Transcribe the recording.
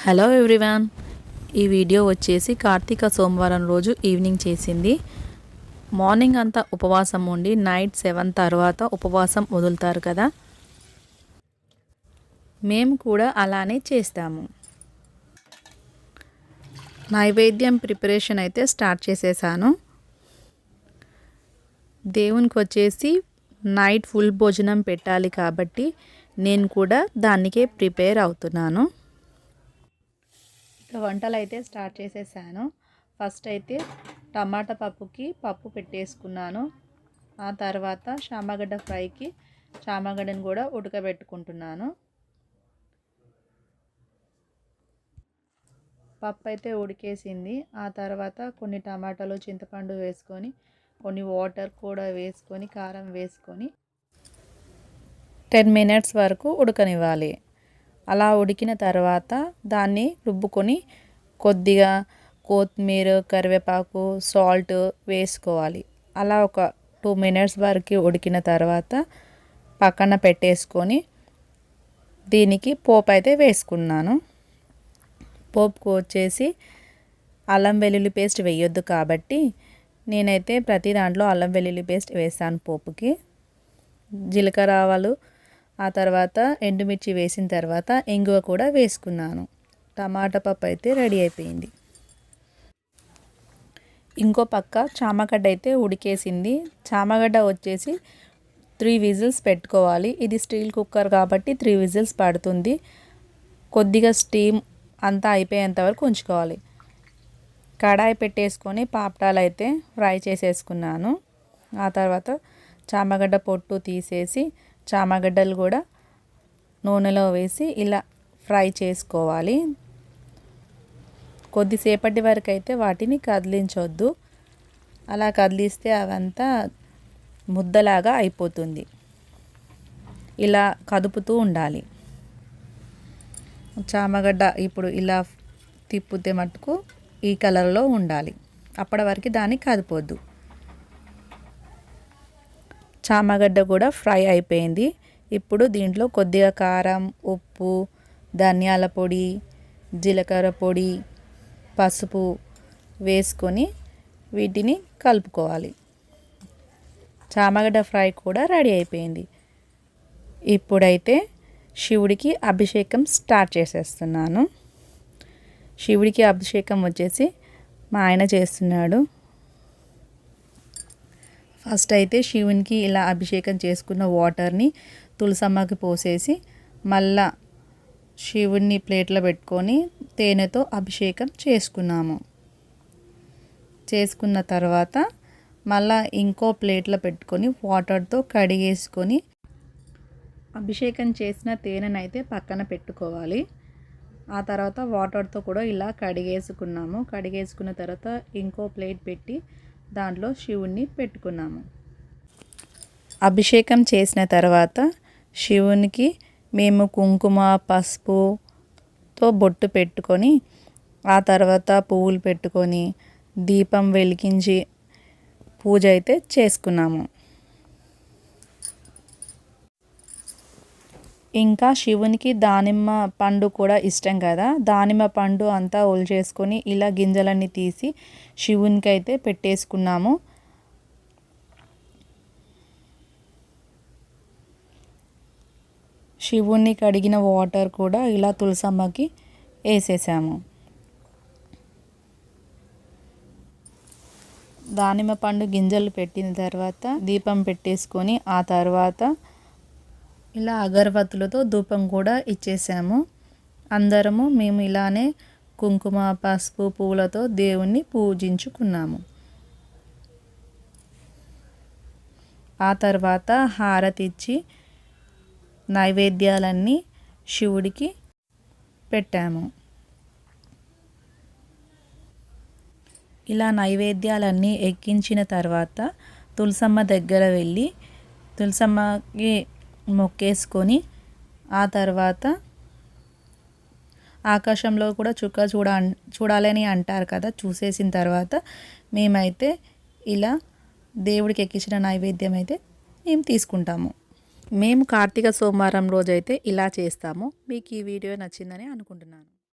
Hello everyone, ఈ video వచ్చేసి కార్తీక సోమవారం రోజు ఈవినింగ్ చేసింది. మార్నింగ్ అంతా ఉపవాసం ఉండి నైట్ 7 తర్వాత ఉపవాసం వదులుతారు కదా, మేము కూడా అలానే చేస్తాము. నైవేద్యం ప్రిపరేషన్ అయితే స్టార్ట్ చేసేసాను. దేవునికి వచ్చేసి నైట్ ఫుల్ భోజనం పెట్టాలి కాబట్టి నేను కూడా దానికే ప్రిపేర్ అవుతున్నాను. వంటలు అయితే స్టార్ట్ చేసేసాను. ఫస్ట్ అయితే టమాటా పప్పుకి పప్పు పెట్టేసుకున్నాను. ఆ తర్వాత చామగడ్డ ఫ్రైకి చామగడ్డను కూడా ఉడకబెట్టుకుంటున్నాను. పప్పు అయితే ఉడికేసింది. ఆ తర్వాత కొన్ని టమాటాలు, చింతపండు వేసుకొని కొన్ని వాటర్ కూడా వేసుకొని కారం వేసుకొని 10 మినిట్స్ వరకు ఉడకనివ్వాలి. అలా ఉడికిన తర్వాత దాన్ని రుబ్బుకొని కొద్దిగా కొత్తిమీర, కరివేపాకు, సాల్ట్ వేసుకోవాలి. అలా ఒక 2 మినిట్స్ వరకు ఉడికిన తర్వాత పక్కన పెట్టేసుకొని దీనికి పోపు అయితే వేసుకున్నాను. పోపుకు వచ్చేసి అల్లం వెల్లుల్లి పేస్ట్ వేయొద్దు కాబట్టి నేనైతే ప్రతి దాంట్లో అల్లం వెల్లుల్లి పేస్ట్ వేసాను. పోపుకి జీలకర్ర, ఆవాలు, ఆ తర్వాత ఎండుమిర్చి వేసిన తర్వాత ఇంగువ కూడా వేసుకున్నాను. టమాటా పప్పు అయితే రెడీ అయిపోయింది. ఇంకో పక్క చామగడ్డ అయితే ఉడికేసింది. చామగడ్డ వచ్చేసి 3 విజిల్స్ పెట్టుకోవాలి. ఇది స్టీల్ కుక్కర్ కాబట్టి 3 విజిల్స్ పడుతుంది. కొద్దిగా స్టీమ్ అంతా అయిపోయేంత వరకు ఉంచుకోవాలి. కడాయి పెట్టేసుకొని పాపడాలు అయితే ఫ్రై చేసేసుకున్నాను. ఆ తర్వాత చామగడ్డ పొట్టు తీసేసి చామగడ్డలు కూడా నూనెలో వేసి ఇలా ఫ్రై చేసుకోవాలి. కొద్దిసేపటి వరకు అయితే వాటిని కదిలించొద్దు. అలా కదిలిస్తే అవంతా ముద్దలాగా అయిపోతుంది. ఇలా కదుపుతూ ఉండాలి. చామగడ్డ ఇప్పుడు ఇలా తిప్పితే మట్టుకు ఈ కలర్లో ఉండాలి. అప్పటి వరకు దాన్ని కదపొద్దు. చామగడ్డ కూడా ఫ్రై అయిపోయింది. ఇప్పుడు దీంట్లో కొద్దిగా కారం, ఉప్పు, ధనియాల పొడి, జీలకర్ర పొడి, పసుపు వేసుకొని వీటిని కలుపుకోవాలి. చామగడ్డ ఫ్రై కూడా రెడీ అయిపోయింది. ఇప్పుడైతే శివుడికి అభిషేకం స్టార్ట్ చేసేస్తున్నాను. శివుడికి అభిషేకం వచ్చేసి మా ఆయన చేస్తున్నాడు. ఫస్ట్ అయితే శివునికి ఇలా అభిషేకం చేసుకున్న వాటర్ని తులసమ్మకి పోసేసి మళ్ళా శివుడిని ప్లేట్లో పెట్టుకొని తేనెతో అభిషేకం చేసుకున్నాము. చేసుకున్న తర్వాత మళ్ళా ఇంకో ప్లేట్లో పెట్టుకొని వాటర్తో కడిగేసుకొని అభిషేకం చేసిన తేనెనైతే పక్కన పెట్టుకోవాలి. ఆ తర్వాత వాటర్తో కూడా ఇలా కడిగేసుకున్నాము. కడిగేసుకున్న తర్వాత ఇంకో ప్లేట్ పెట్టి దాంట్లో శివుణ్ణి పెట్టుకున్నాము. అభిషేకం చేసిన తర్వాత శివునికి మేము కుంకుమ, పసుపుతో బొట్టు పెట్టుకొని ఆ తర్వాత పువ్వులు పెట్టుకొని దీపం వెలిగించి పూజ అయితే చేసుకున్నాము. ఇంకా శివునికి దానిమ్మ పండు కూడా ఇష్టం కదా, దానిమ్మ పండు అంతా ఒలిచేసుకొని ఇలా గింజలన్నీ తీసి శివునికి అయితే పెట్టేసుకున్నాము. శివుణ్ణి కడిగిన వాటర్ కూడా ఇలా తులసమ్మకి వేసేసాము. దానిమ్మ పండు గింజలు పెట్టిన తర్వాత దీపం పెట్టేసుకొని ఆ తర్వాత ఇలా అగరబత్తులతో ధూపం కూడా ఇచ్చేసాము. అందరము మేము ఇలానే కుంకుమ, పసుపు, పువ్వులతో దేవుణ్ణి పూజించుకున్నాము. ఆ తర్వాత హారతి ఇచ్చి నైవేద్యాలన్నీ శివుడికి పెట్టాము. ఇలా నైవేద్యాలన్నీ ఎక్కించిన తర్వాత తులసమ్మ దగ్గర వెళ్ళి తులసమ్మకి మొక్కేసుకొని ఆ తర్వాత ఆకాశంలో కూడా చుక్క చూడాలని అంటారు కదా, చూసేసిన తర్వాత మేమైతే ఇలా దేవుడికి ఎక్కించిన నైవేద్యం అయితే మేము తీసుకుంటాము. మేము కార్తీక సోమవారం రోజైతే ఇలా చేస్తాము. మీకు ఈ వీడియో నచ్చిందని అనుకుంటున్నాను.